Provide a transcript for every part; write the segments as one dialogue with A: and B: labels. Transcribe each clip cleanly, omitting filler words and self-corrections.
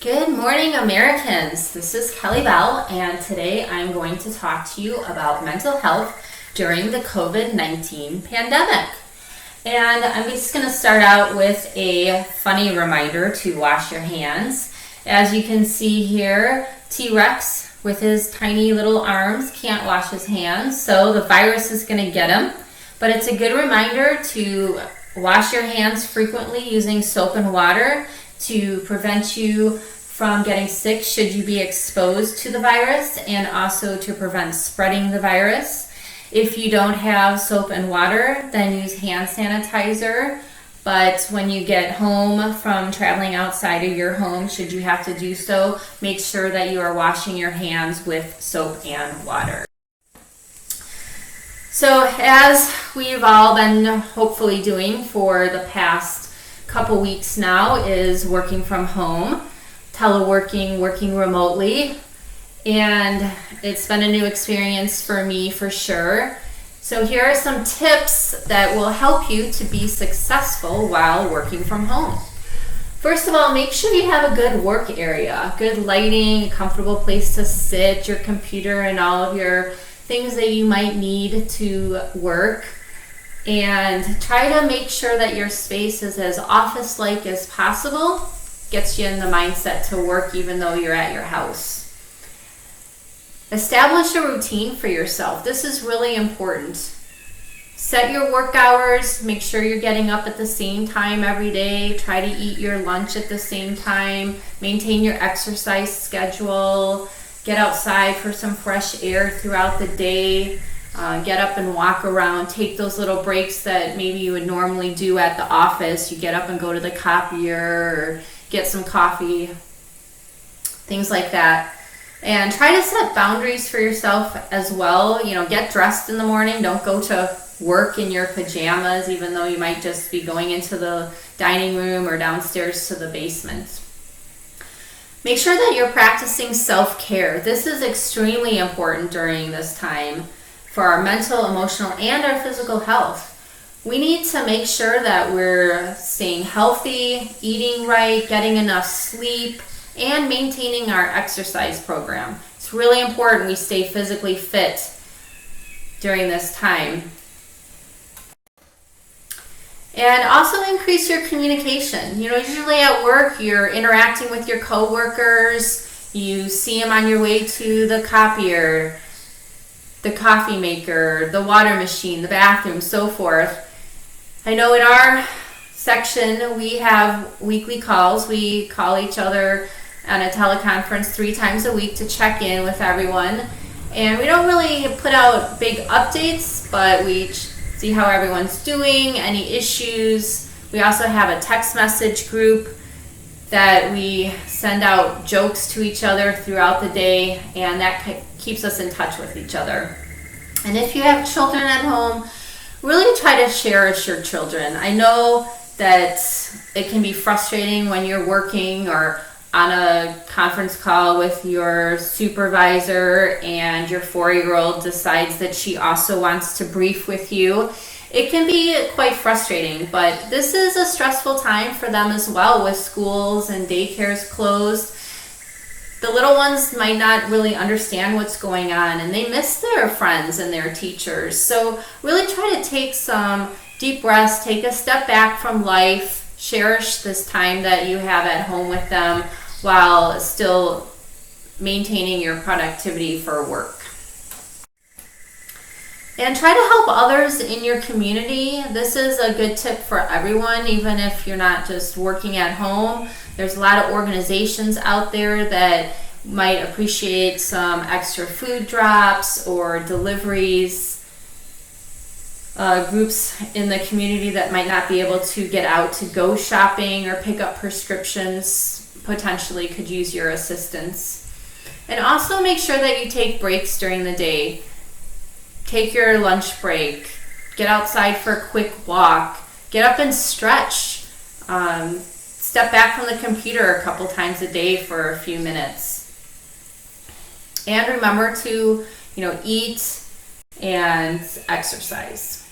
A: Good morning, Americans. This is Kelly Bell, and today I'm going to talk to you about mental health during the COVID-19 pandemic. And I'm just going to start out with a funny reminder to wash your hands. As you can see here, T-Rex with his tiny little arms can't wash his hands, so the virus is going to get him. But it's a good reminder to wash your hands frequently using soap and water to prevent you from getting sick should you be exposed to the virus, and also to prevent spreading the virus. If you don't have soap and water, then use hand sanitizer. But when you get home from traveling outside of your home, should you have to do so, make sure that you are washing your hands with soap and water. So as we've all been hopefully doing for the past couple weeks now, is working from home, teleworking, working remotely, and it's been a new experience for me for sure. So here are some tips that will help you to be successful while working from home. First of all, make sure you have a good work area, good lighting, a comfortable place to sit, your computer, and all of your things that you might need to work. And try to make sure that your space is as office-like as possible. Gets you in the mindset to work even though you're at your house. Establish a routine for yourself. This is really important. Set your work hours. Make sure you're getting up at the same time every day. Try to eat your lunch at the same time. Maintain your exercise schedule. Get outside for some fresh air throughout the day. Get up and walk around. Take those little breaks that maybe you would normally do at the office. You get up and go to the copier or get some coffee, things like that. And try to set boundaries for yourself as well. Get dressed in the morning. Don't go to work in your pajamas, even though you might just be going into the dining room or downstairs to the basement. Make sure that you're practicing self-care. This is extremely important during this time for our mental, emotional, and our physical health. We need to make sure that we're staying healthy, eating right, getting enough sleep, and maintaining our exercise program. It's really important we stay physically fit during this time. And also increase your communication. Usually at work, you're interacting with your coworkers, you see them on your way to the copier, the coffee maker, the water machine, the bathroom, so forth. I know in our section we have weekly calls. We call each other on a teleconference 3 times a week to check in with everyone. And we don't really put out big updates, but we see how everyone's doing, any issues. We also have a text message group that we send out jokes to each other throughout the day, and that keeps us in touch with each other. And if you have children at home, really try to cherish your children. I know that it can be frustrating when you're working or on a conference call with your supervisor and your 4-year-old decides that she also wants to brief with you. It can be quite frustrating, but this is a stressful time for them as well, with schools and daycares closed. The little ones might not really understand what's going on, and they miss their friends and their teachers. So really try to take some deep breaths, take a step back from life, cherish this time that you have at home with them while still maintaining your productivity for work. And try to help others in your community. This is a good tip for everyone, even if you're not just working at home. There's a lot of organizations out there that might appreciate some extra food drops or deliveries. Groups in the community that might not be able to get out to go shopping or pick up prescriptions potentially could use your assistance. And also make sure that you take breaks during the day. Take your lunch break, get outside for a quick walk, get up and stretch, step back from the computer a couple times a day for a few minutes. And remember to, eat and exercise.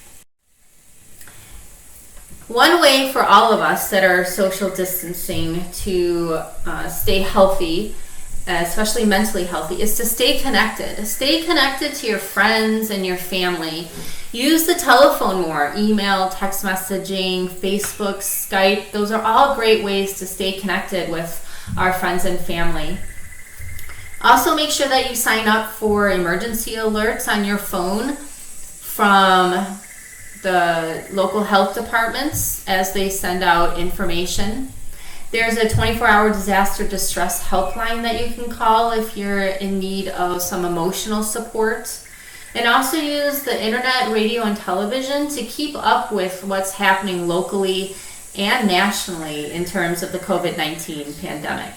A: One way for all of us that are social distancing to stay healthy, especially mentally healthy, is to stay connected. Stay connected to your friends and your family. Use the telephone more, email, text messaging, Facebook, Skype. Those are all great ways to stay connected with our friends and family. Also, make sure that you sign up for emergency alerts on your phone from the local health departments as they send out information. There's a 24-hour disaster distress helpline that you can call if you're in need of some emotional support. And also use the internet, radio, and television to keep up with what's happening locally and nationally in terms of the COVID-19 pandemic.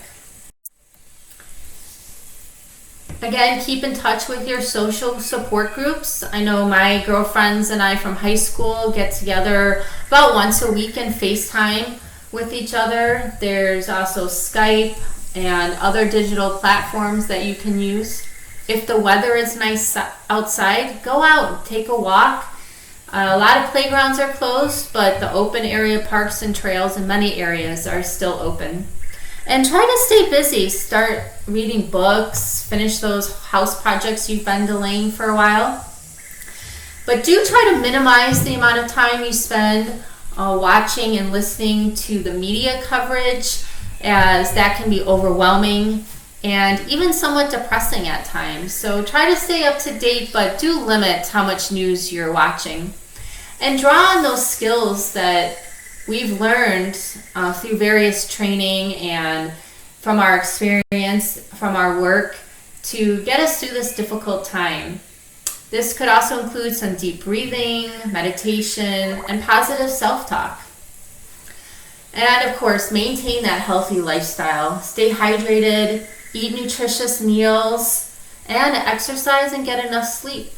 A: Again, keep in touch with your social support groups. I know my girlfriends and I from high school get together about once a week and FaceTime with each other. There's also Skype and other digital platforms that you can use. If the weather is nice outside, go out, take a walk. A lot of playgrounds are closed, but the open area parks and trails in many areas are still open. And try to stay busy. Start reading books, finish those house projects you've been delaying for a while. But do try to minimize the amount of time you spend watching and listening to the media coverage, as that can be overwhelming and even somewhat depressing at times. So try to stay up to date, but do limit how much news you're watching. And draw on those skills that we've learned through various training and from our experience, from our work, to get us through this difficult time. This could also include some deep breathing, meditation, and positive self-talk. And of course, maintain that healthy lifestyle. Stay hydrated, eat nutritious meals, and exercise and get enough sleep.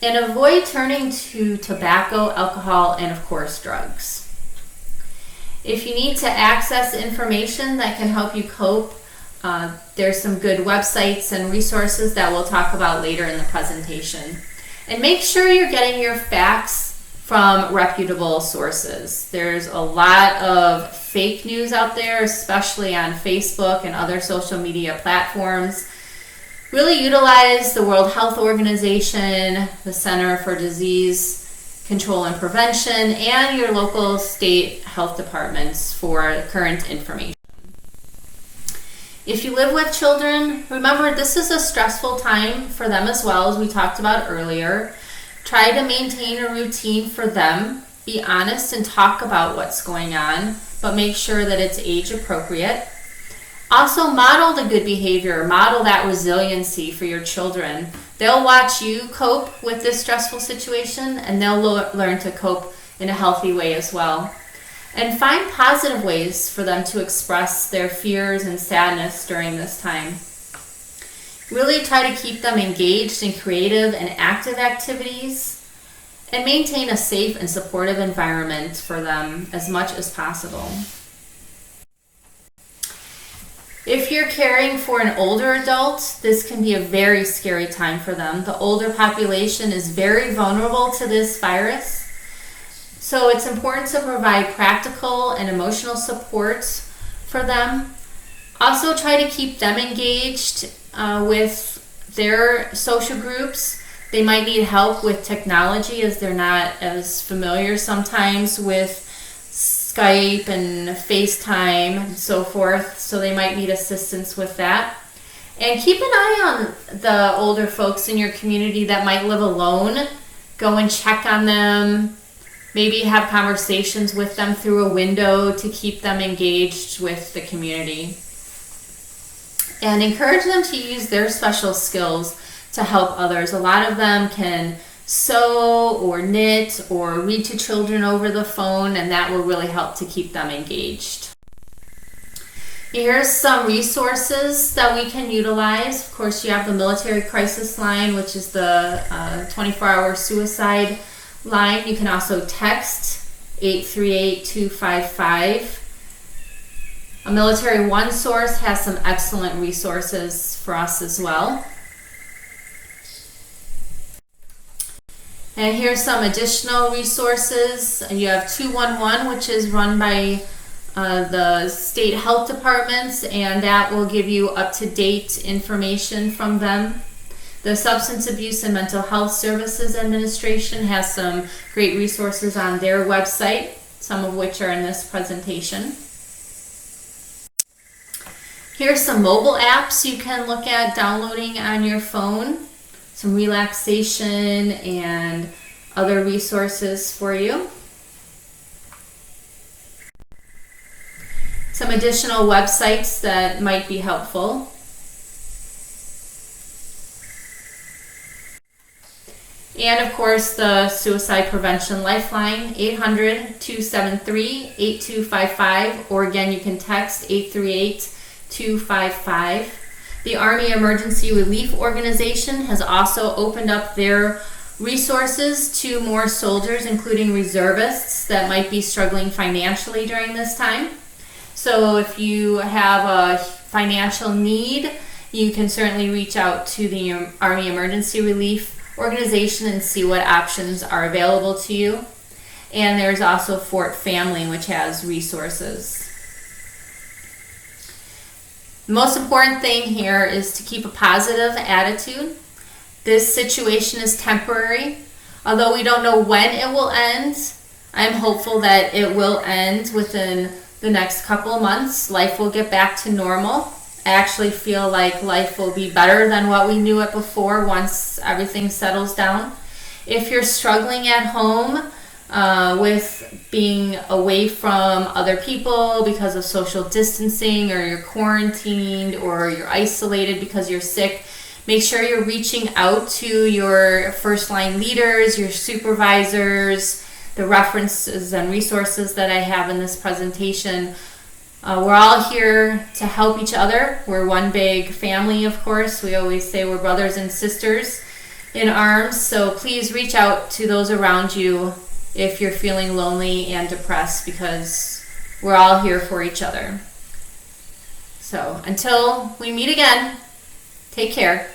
A: And avoid turning to tobacco, alcohol, and of course, drugs. If you need to access information that can help you cope, there's some good websites and resources that we'll talk about later in the presentation. And make sure you're getting your facts from reputable sources. There's a lot of fake news out there, especially on Facebook and other social media platforms. Really utilize the World Health Organization, the Center for Disease Control and Prevention, and your local state health departments for current information. If you live with children, remember this is a stressful time for them as well, as we talked about earlier. Try to maintain a routine for them. Be honest and talk about what's going on, but make sure that it's age appropriate. Also, model the good behavior, model that resiliency for your children. They'll watch you cope with this stressful situation, and they'll learn to cope in a healthy way as well. And find positive ways for them to express their fears and sadness during this time. Really try to keep them engaged in creative and active activities, and maintain a safe and supportive environment for them as much as possible. If you're caring for an older adult, this can be a very scary time for them. The older population is very vulnerable to this virus. So it's important to provide practical and emotional support for them. Also try to keep them engaged with their social groups. They might need help with technology, as they're not as familiar sometimes with Skype and FaceTime and so forth, so they might need assistance with that. And keep an eye on the older folks in your community that might live alone. Go and check on them, maybe have conversations with them through a window to keep them engaged with the community. And encourage them to use their special skills to help others. A lot of them can sew or knit or read to children over the phone, and that will really help to keep them engaged. Here's some resources that we can utilize. Of course, you have the Military Crisis Line, which is the 24-hour suicide line. You can also text 838-255. A Military One Source has some excellent resources for us as well. And here's some additional resources. You have 211, which is run by the state health departments, and that will give you up-to-date information from them. The Substance Abuse and Mental Health Services Administration has some great resources on their website, some of which are in this presentation. Here's some mobile apps you can look at downloading on your phone, some relaxation and other resources for you. Some additional websites that might be helpful. And of course, the Suicide Prevention Lifeline, 800-273-8255, or again, you can text 838-255. The Army Emergency Relief Organization has also opened up their resources to more soldiers, including reservists that might be struggling financially during this time. So if you have a financial need, you can certainly reach out to the Army Emergency Relief Organization and see what options are available to you. And there's also Fort Family, which has resources. The most important thing here is to keep a positive attitude. This situation is temporary. Although we don't know when it will end, I'm hopeful that it will end within the next couple of months. Life will get back to normal. I actually feel like life will be better than what we knew it before once everything settles down. If you're struggling at home with being away from other people because of social distancing, or you're quarantined, or you're isolated because you're sick, make sure you're reaching out to your first line leaders, your supervisors, the references and resources that I have in this presentation. We're all here to help each other. We're one big family, of course. We always say we're brothers and sisters in arms. So please reach out to those around you if you're feeling lonely and depressed, because we're all here for each other. So until we meet again, take care.